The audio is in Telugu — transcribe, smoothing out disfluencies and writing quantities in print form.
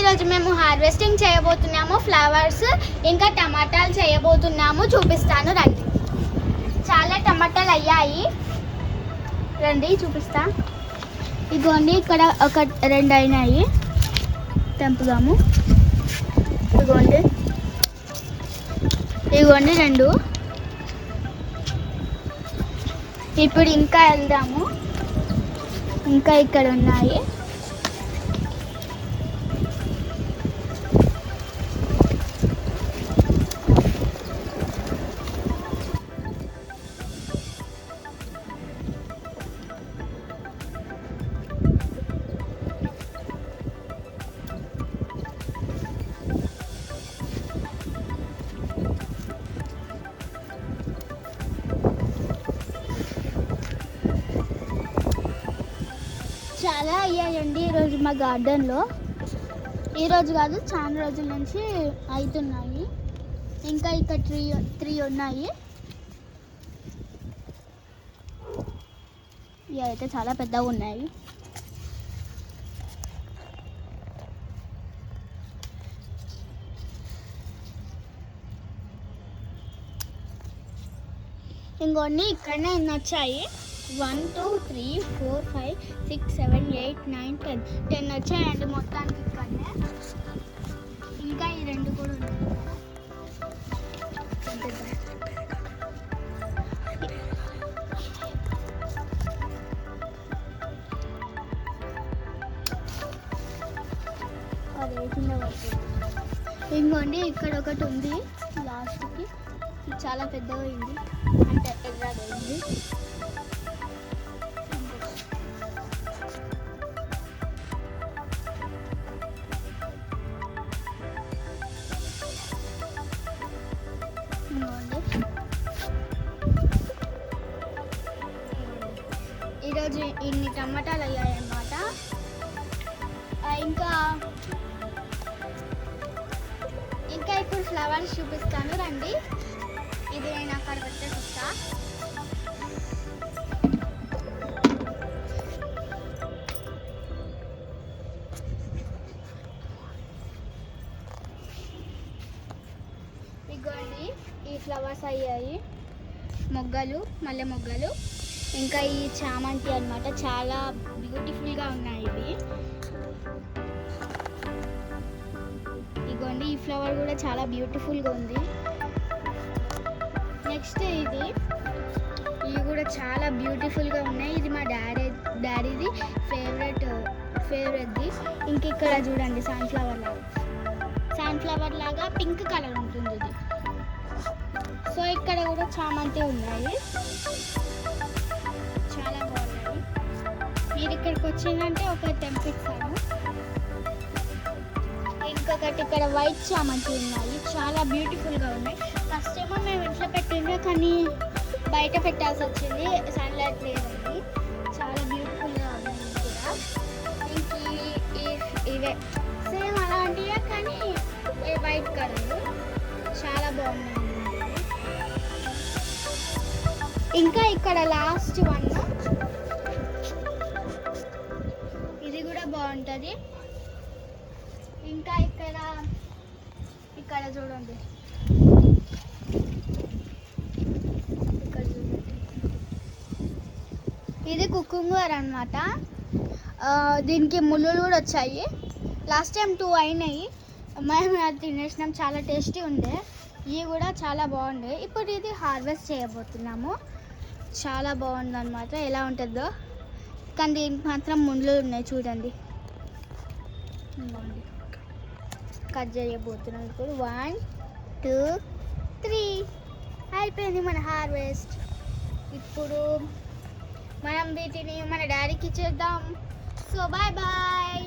ఈరోజు మేము హార్వెస్టింగ్ చేయబోతున్నాము. ఫ్లవర్స్ ఇంకా టమాటాలు చేయబోతున్నాము. చూపిస్తాను రండి. చాలా టమాటాలు అయ్యాయి, రండి చూపిస్తా. ఇదిగోండి, ఇక్కడ ఒక 2 అయినాయి, తెంపుదాము. ఇదిగోండి 2. ఇప్పుడు ఇంకా వెళ్దాము. ఇంకా ఇక్కడ ఉన్నాయి. చాలా అయ్యాయండి ఈరోజు మా గార్డెన్లో. ఈరోజు కాదు, చాలా రోజుల నుంచి అవుతున్నాయి. ఇంకా ఇక్కడ 3 ఉన్నాయి. ఇవి అయితే చాలా పెద్దగా ఉన్నాయి. ఇంకొన్ని ఇక్కడనే వచ్చాయి. 1 2 3 4 5 6 7 8 9 10 వచ్చాయండి మొత్తానికి ఇక్కడనే. ఇంకా ఈ 2 కూడా ఉన్నాయి. అదే కింద పడుతుంది. ఇంకోండి ఇక్కడ ఒకటి ఉంది లాస్ట్కి. ఇది చాలా పెద్దగా అయింది, అంటే ఎర్రగా అయింది. ఈరోజు ఇన్ని టమాటాలు అయ్యాయన్నమాట. ఇంకా ఇప్పుడు ఫ్లవర్స్ చూపిస్తాను రండి. ఇది నేను అక్కడ పెట్టేస్తా. ఇగోండి ఈ ఫ్లవర్స్ అయ్యాయి, మొగ్గలు, మల్లె మొగ్గలు. ఇంకా ఈ చామంతి అన్నమాట, చాలా బ్యూటిఫుల్గా ఉన్నాయి ఇవి. ఇగోండి ఈ ఫ్లవర్ కూడా చాలా బ్యూటిఫుల్గా ఉంది. నెక్స్ట్ ఇవి కూడా చాలా బ్యూటిఫుల్గా ఉన్నాయి. ఇది మా డాడీది ఫేవరెట్ది. ఇంక ఇక్కడ చూడండి సన్ఫ్లవర్ లాగా పింక్ కలర్ ఉంటుంది ఇది. సో ఇక్కడ కూడా చామంతి ఉన్నాయి, చాలా బాగున్నాయి. మీరు ఇక్కడికి వచ్చిందంటే ఒకటి తెంపిస్తాను. ఇంకొకటి ఇక్కడ వైట్ చామంతి ఉన్నాయి, చాలా బ్యూటిఫుల్గా ఉన్నాయి. ఫస్ట్ ఏమో మేము ఇంట్లో పెట్టిండే, కానీ బయట పెట్టాల్సి వచ్చింది, సన్లైట్ లేదండి. చాలా బ్యూటిఫుల్గా ఉన్నాయి కూడా. ఇంక ఇవే సేమ్ అలాంటివే, కానీ వైట్ కలర్, చాలా బాగున్నాయి. ఇంకా ఇక్కడ లాస్ట్ 1, ఇది కూడా బాగుంటుంది. ఇంకా ఇక్కడ చూడండి, ఇక్కడ చూడండి, ఇది కుకుంబర్ అన్నమాట. దీనికి ముళ్ళులు కూడా వచ్చాయి. లాస్ట్ టైం 2 అయినాయి, మేము అది తినేసినాం, చాలా టేస్టీ ఉండే. ఇవి కూడా చాలా బాగుండే. ఇప్పుడు ఇది హార్వెస్ట్ చేయబోతున్నాము. చాలా బాగుందన్నమాట, ఎలా ఉంటుందో. కానీ దీనికి మాత్రం ముళ్ళు ఉన్నాయి చూడండి. కట్ చేయబోతున్నాం ఇప్పుడు. 1 2 3 అయిపోయింది మన హార్వెస్ట్. ఇప్పుడు మనం వీటిని మన డాడీకి ఇచ్చేద్దాం. So bye bye.